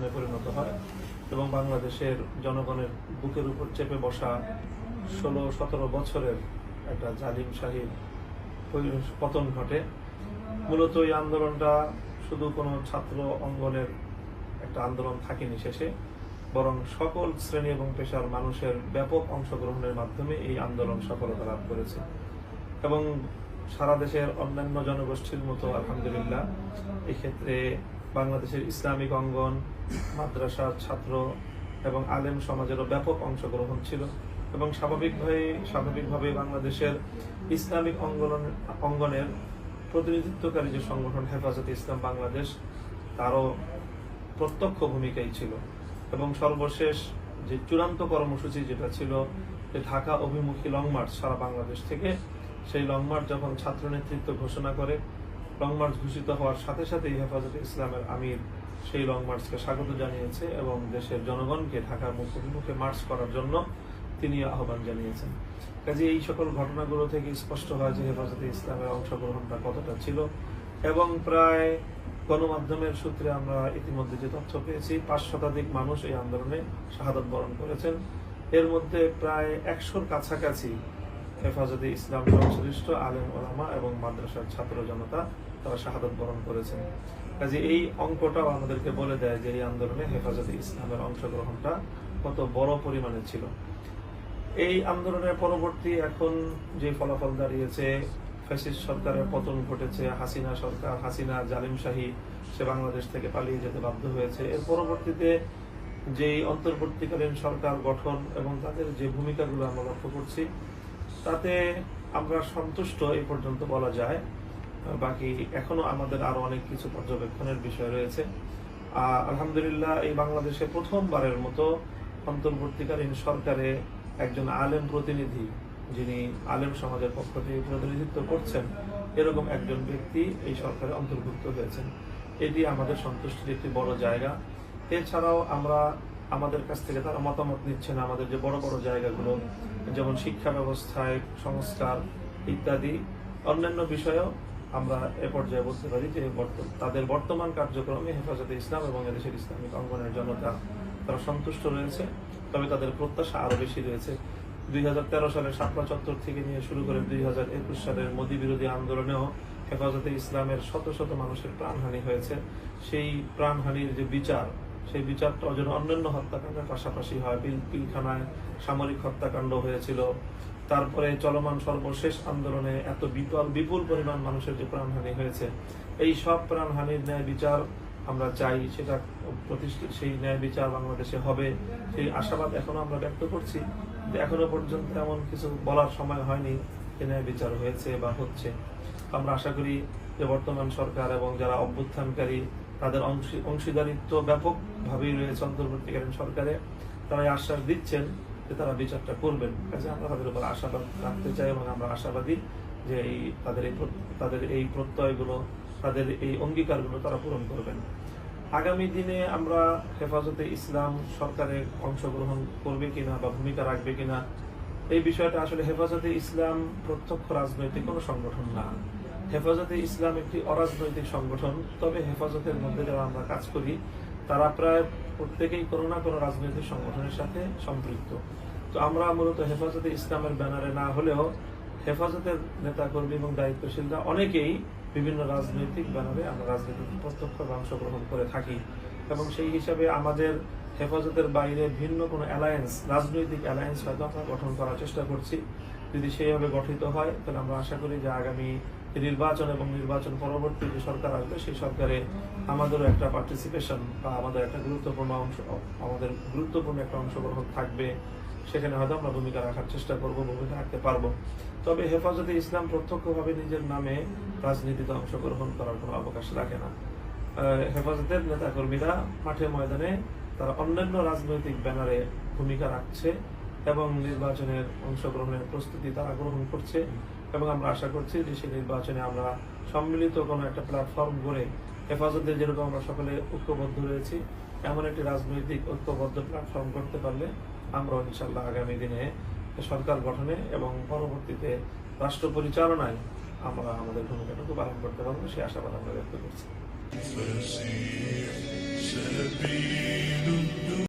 গণঅভ্যুত্থানে পরিণত হয় এবং বাংলাদেশের জনগণের বুকের উপর চেপে বসা 16-17 বছরের একটা জালিম শাহীর পতন ঘটে। মূলত এই আন্দোলনটা শুধু কোনো ছাত্র অঙ্গনের একটা আন্দোলন থাকেনি শেষে, বরং সকল শ্রেণী এবং পেশার মানুষের ব্যাপক অংশগ্রহণের মাধ্যমে এই আন্দোলন সফলতা লাভ করেছে এবং সারা দেশের অন্যান্য জনগোষ্ঠীর মতো আলহামদুলিল্লাহ এক্ষেত্রে বাংলাদেশের ইসলামিক অঙ্গন, মাদ্রাসার ছাত্র এবং আলেম সমাজেরও ব্যাপক অংশগ্রহণ ছিল এবং স্বাভাবিকভাবে বাংলাদেশের ইসলামিক অঙ্গনের প্রতিনিধিত্বকারী যে সংগঠন হেফাজতে ইসলাম বাংলাদেশ, তারও প্রত্যক্ষ ভূমিকাই ছিল এবং সর্বশেষ যে চূড়ান্ত কর্মসূচি যেটা ছিল যে ঢাকা অভিমুখী লং মার্চ সারা বাংলাদেশ থেকে, সেই লং মার্চ যখন ছাত্র নেতৃত্ব ঘোষণা করে, লং মার্চ ঘোষিত হওয়ার সাথে সাথেই হেফাজতে ইসলামের আমির সেই লং মার্চকে স্বাগত জানিয়েছে এবং দেশের জনগণকে ঢাকার অভিমুখে মার্চ করার জন্য তিনি আহ্বান জানিয়েছেন। কাজে এই সকল ঘটনাগুলো থেকে স্পষ্ট হয় যে হেফাজতে ইসলামের অংশগ্রহণটা কতটা ছিল এবং প্রায় গণমাধ্যমের সূত্রে আমরা ইতিমধ্যে যে তথ্য পেয়েছি 5 শতাধিক মানুষ এই আন্দোলনে শাহাদাত বরণ করেছেন। এর মধ্যে প্রায় 100-র কাছাকাছি হেফাজতে ইসলাম সংশ্লিষ্ট আলেম ওলামা এবং মাদ্রাসার ছাত্র জনতা তারা শাহাদাত বরণ করেছেন। কাজে এই অঙ্কটাও আমাদেরকে বলে দেয় যে এই আন্দোলনে হেফাজতে ইসলামের অংশগ্রহণটা কত বড় পরিমাণে ছিল। এই আন্দোলনের পরবর্তী এখন যে ফলাফল দাঁড়িয়েছে, ফ্যাসিস্ট সরকারের পতন ঘটেছে, হাসিনা জালিম শাহী সে বাংলাদেশ থেকে পালিয়ে যেতে বাধ্য হয়েছে। এর পরবর্তীতে যেই অন্তর্বর্তীকালীন সরকার গঠন এবং তাদের যে ভূমিকাগুলো আমরা লক্ষ্য করছি, তাতে আমরা সন্তুষ্ট এই পর্যন্ত বলা যায়। বাকি এখনো আমাদের আরো অনেক কিছু পর্যবেক্ষণের বিষয় রয়েছে। আলহামদুলিল্লাহ এই বাংলাদেশে প্রথমবারের মতো অন্তর্বর্তীকালীন সরকারে একজন আলেম প্রতিনিধি, যিনি আলেম সমাজের পক্ষ থেকে প্রতিনিধিত্ব করছেন, এরকম একজন ব্যক্তি এই সরকারে অন্তর্ভুক্ত হয়েছেন। এটি আমাদের সন্তুষ্টির একটি বড় জায়গা। এছাড়াও আমরা আমাদের কাছ থেকে তারা মতামত নিচ্ছেন আমাদের যে বড় বড় জায়গাগুলো, যেমন শিক্ষা ব্যবস্থায় সংস্কার ইত্যাদি অন্যান্য বিষয়েও আমরা এ পর্যায়ে বলতে পারি যে তাদের বর্তমান কার্যক্রমে হেফাজতে ইসলাম এবং এদেশের ইসলামিক অঙ্গনের জনতা তারা সন্তুষ্ট রয়েছে। তবে তাদের প্রত্যাশা আরো বেশি রয়েছে। 2013 সালের শাপলা চত্বর থেকে নিয়ে শুরু করে 2021 সালের মোদী বিরোধী আন্দোলনেও হেফাজতে ইসলামের শত শত মানুষের প্রাণহানি হয়েছে। সেই প্রাণহানির যে বিচার, সেই বিচারটা যেন অন্যান্য হত্যাকাণ্ডের পাশাপাশি হয়। পিলখানায় সামরিক হত্যাকাণ্ড হয়েছিল, তারপরে চলমান সর্বশেষ আন্দোলনে এত বিপুল পরিমাণ মানুষের যে প্রাণহানি হয়েছে, এই সব প্রাণহানির ন্যায় বিচার আমরা চাই। সেটা সেই ন্যায় বিচার বাংলাদেশে হবে, সেই আশাবাদ এখনো আমরা ব্যক্ত করছি। এখনো পর্যন্ত এমন কিছু বলার সময় হয়নি যে ন্যায় বিচার হয়েছে বা হচ্ছে। আমরা আশা করি যে বর্তমান সরকার এবং যারা অভ্যুত্থানকারী তাদের অংশীদারিত্ব ব্যাপকভাবেই রয়েছে অন্তর্বর্তীকালীন সরকারে, তারা আশ্বাস দিচ্ছেন যে তারা বিচারটা করবেন। কাজে আমরা তাদের উপর আশাবাদ রাখতে চাই এবং আমরা আশাবাদী যে তাদের এই প্রত্যয়গুলো, তাদের এই অঙ্গীকারগুলো তারা পূরণ করবেন। আগামী দিনে আমরা হেফাজতে ইসলাম সরকারে অংশগ্রহণ করবে কিনা বা ভূমিকা রাখবে কিনা, এই বিষয়টা আসলে হেফাজতে ইসলাম প্রত্যক্ষ রাজনৈতিক কোনো সংগঠন না। হেফাজতে ইসলাম একটি অরাজনৈতিক সংগঠন। তবে হেফাজতের মধ্যে যারা আমরা কাজ করি তারা প্রায় প্রত্যেকেই কোনো না কোনো রাজনৈতিক সংগঠনের সাথে সম্পৃক্ত। তো আমরা মূলত হেফাজতে ইসলামের ব্যানারে না হলেও হেফাজতের নেতাকর্মী এবং দায়িত্বশীলরা অনেকেই বিভিন্ন রাজনৈতিক ব্যানারে আমরা রাজনীতিতে প্রত্যক্ষ অংশগ্রহণ করে থাকি এবং সেই হিসাবে আমাদের হেফাজতের বাইরে ভিন্ন কোনো রাজনৈতিক অ্যালায়েন্স হয়তো আমরা গঠন করার চেষ্টা করছি। যদি সেইভাবে গঠিত হয় তাহলে আমরা আশা করি যে আগামী নির্বাচন এবং নির্বাচন পরবর্তী যে সরকার আসবে সেই সরকারে আমাদেরও একটা পার্টিসিপেশন বা আমাদের একটা গুরুত্বপূর্ণ একটা অংশগ্রহণ থাকবে। সেখানে হয়তো আমরা ভূমিকা রাখার চেষ্টা করব, ভূমিকা রাখতে পারবো। তবে হেফাজতে ইসলাম প্রত্যক্ষভাবে নিজের নামে রাজনীতিতে অংশগ্রহণ করার কোনো অবকাশ রাখে না। হেফাজতের নেতাকর্মীরা মাঠে ময়দানে তারা অন্যান্য রাজনৈতিক ব্যানারে ভূমিকা রাখছে এবং নির্বাচনের অংশগ্রহণের প্রস্তুতি তারা গ্রহণ করছে এবং আমরা আশা করছি যে সেই নির্বাচনে আমরা সম্মিলিত কোনো একটা প্ল্যাটফর্ম গড়ে হেফাজতে যেরকম আমরা সকলে ঐক্যবদ্ধ রয়েছি, এমন একটি রাজনৈতিক ঐক্যবদ্ধ প্ল্যাটফর্ম করতে পারলে আমরা ইনশাআল্লাহ আগামী দিনে সরকার গঠনে এবং পরবর্তীতে রাষ্ট্র পরিচালনায় আমরা আমাদের ভূমিকাটুকু পালন করতে পারবো, সেই আশাবাদ আমরা ব্যক্ত করছি।